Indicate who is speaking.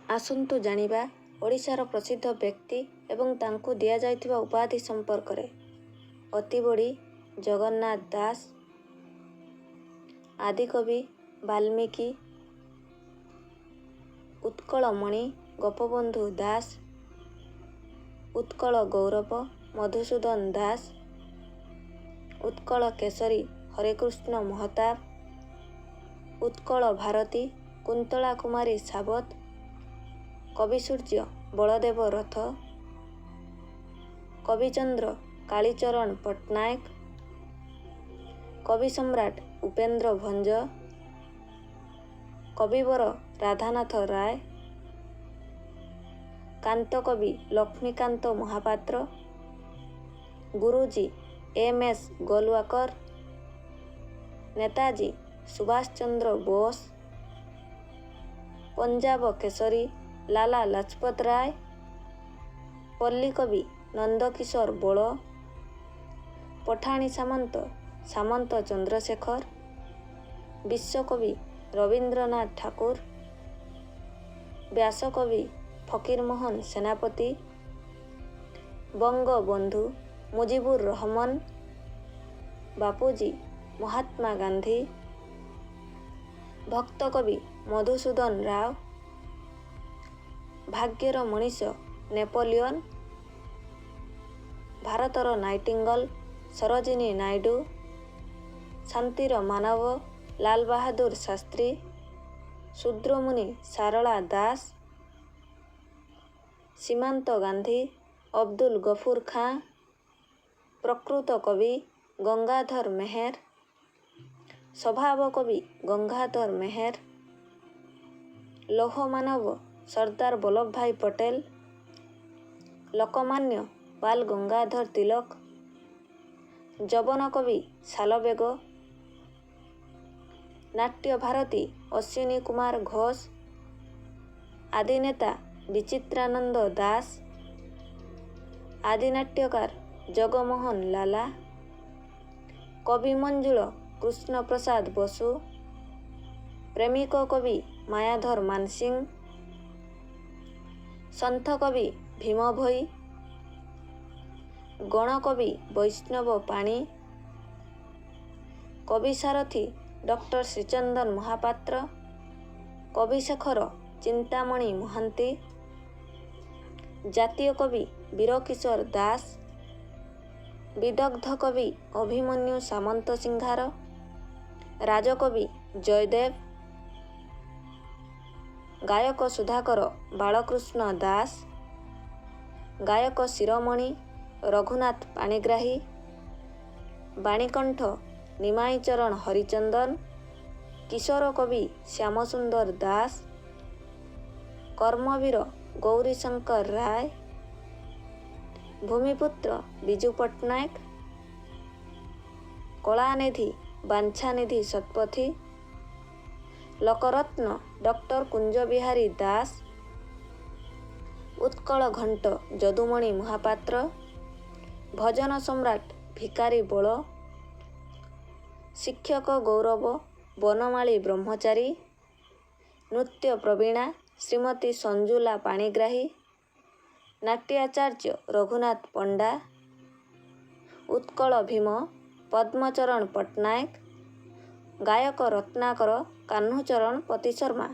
Speaker 1: ଆସନ୍ତୁ ଜାଣିବା ଓଡ଼ିଶାର ପ୍ରସିଦ୍ଧ ବ୍ୟକ୍ତି ଏବଂ ତାଙ୍କୁ ଦିଆଯାଇଥିବା ଉପାଧି ସମ୍ପର୍କରେ। ଅତିବଡ଼ି ଜଗନ୍ନାଥ ଦାସ, ଆଦିକବି ବାଲ୍ମୀକି, ଉତ୍କଳମଣି ଗୋପବନ୍ଧୁ ଦାସ, ଉତ୍କଳ ଗୌରବ ମଧୁସୂଦନ ଦାସ, ଉତ୍କଳ କେଶରୀ ହରେକୃଷ୍ଣ ମହତାବ, ଉତ୍କଳ ଭାରତୀ କୁନ୍ତଳା କୁମାରୀ ସାବତ, କବିସୂର୍ଯ୍ୟ ବଳଦେବ ରଥ, କବିଚନ୍ଦ୍ର କାଳୀଚରଣ ପଟ୍ଟନାୟକ, କବି ସମ୍ରାଟ ଉପେନ୍ଦ୍ର ଭଞ୍ଜ, କବିବର ରାଧାନାଥ ରାୟ, କାନ୍ତକବି ଲକ୍ଷ୍ମୀକାନ୍ତ ମହାପାତ୍ର, ଗୁରୁଜୀ ଏମ୍.ଏସ୍. ଗୋଲୱାକର, ନେତାଜୀ ସୁଭାଷ ଚନ୍ଦ୍ର ବୋଷ, ପଞ୍ଜାବ କେଶରୀ ଲାଲା ଲାଜପତ ରାୟ, ପଲ୍ଲୀକବି ନନ୍ଦକିଶୋର ବଳ, ପଠାଣି ସାମନ୍ତ ସାମନ୍ତ ଚନ୍ଦ୍ରଶେଖର, ବିଶ୍ୱକବି ରବୀନ୍ଦ୍ରନାଥ ଠାକୁର, ବ୍ୟାସକବି ଫକୀରମୋହନ ସେନାପତି, ବଙ୍ଗବନ୍ଧୁ ମୁଜିବୁର ରହମାନ, ବାପୁଜୀ ମହାତ୍ମା ଗାନ୍ଧୀ, ଭକ୍ତକବି ମଧୁସୂଦନ ରାଓ, ଭାଗ୍ୟର ମଣିଷ ନେପୋଲିଅନ, ଭାରତର ନାଇଟିଙ୍ଗେଲ ସରୋଜିନୀ ନାଇଡୁ, ଶାନ୍ତିର ମାନବ ଲାଲ ବାହାଦୁର ଶାସ୍ତ୍ରୀ, ଶୂଦ୍ରମୁନି ସାରଳା ଦାସ, ସୀମାନ୍ତ ଗାନ୍ଧୀ ଅବଦୁଲ ଗଫୁର ଖାଁ, ପ୍ରକୃତ କବି ଗଙ୍ଗାଧର ମେହେର, ସ୍ୱଭାବ କବି ଗଙ୍ଗାଧର ମେହେର, ଲୌହମାନବ ସର୍ଦ୍ଦାର ବଲ୍ଲଭଭାଇ ପଟେଲ, ଲୋକମାନ୍ୟ ବାଲ ଗଙ୍ଗାଧର ତିଲକ, ଯବନ କବି ଶାଲବେଗ, ନାଟ୍ୟ ଭାରତୀ ଅଶ୍ୱିନୀ କୁମାର ଘୋଷ, ଆଦିନେତା ବିଚିତ୍ରାନନ୍ଦ ଦାସ, ଆଦିନାଟ୍ୟକାର ଜଗମୋହନ ଲାଲା, କବି ମଞ୍ଜୁଳ କୃଷ୍ଣପ୍ରସାଦ ବସୁ, ପ୍ରେମିକ କବି ମାୟାଧର ମାନସିଂହ, ସନ୍ଥ କବି ଭୀମ ଭୋଇ, ଗଣକବି ବୈଷ୍ଣବ ପାଣି, କବିସାରଥୀ ଡକ୍ଟର ଶ୍ରୀଚନ୍ଦନ ମହାପାତ୍ର, କବିଶେଖର ଚିନ୍ତାମଣି ମହାନ୍ତି, ଜାତୀୟ କବି ବୀରକିଶୋର ଦାସ, ବିଦଗ୍ଧ କବି ଅଭିମନ୍ୟୁ ସାମନ୍ତସିଂହାର, ରାଜକବି ଜୟଦେବ, ଗାୟକ ସୁଧାକର ବାଳକୃଷ୍ଣ ଦାସ, ଗାୟକ ଶିରୋମଣି ରଘୁନାଥ ପାଣିଗ୍ରାହୀ, ବାଣୀକଣ୍ଠ ନିମାଇଚରଣ ହରିଚନ୍ଦନ, କିଶୋର କବି ଶ୍ୟାମସୁନ୍ଦର ଦାସ, କର୍ମବୀର ଗୌରୀଶଙ୍କର ରାୟ, ଭୂମିପୁତ୍ର ବିଜୁ ପଟ୍ଟନାୟକ, କଳାନିଧି ବାଞ୍ଛାନିଧି ଶତପଥୀ, ଲୋକରତ୍ନ ଡକ୍ଟର କୁଞ୍ଜବିହାରୀ ଦାସ, ଉତ୍କଳ ଘଣ୍ଟ ଯଦୁମଣି ମହାପାତ୍ର, ଭଜନ ସମ୍ରାଟ ଭିକାରୀ ବଳ, ଶିକ୍ଷକ ଗୌରବ ବନମାଳୀ ବ୍ରହ୍ମଚାରୀ, ନୃତ୍ୟ ପ୍ରବୀଣା ଶ୍ରୀମତୀ ସଞ୍ଜୁଲା ପାଣିଗ୍ରାହୀ, ନାଟ୍ୟାଚାର୍ଯ୍ୟ ରଘୁନାଥ ପଣ୍ଡା, ଉତ୍କଳ ଭୀମ ପଦ୍ମଚରଣ ପଟ୍ଟନାୟକ, ଗାୟକ ରତ୍ନାକର କାହ୍ନୁଚରଣ ପତିଶର୍ମା।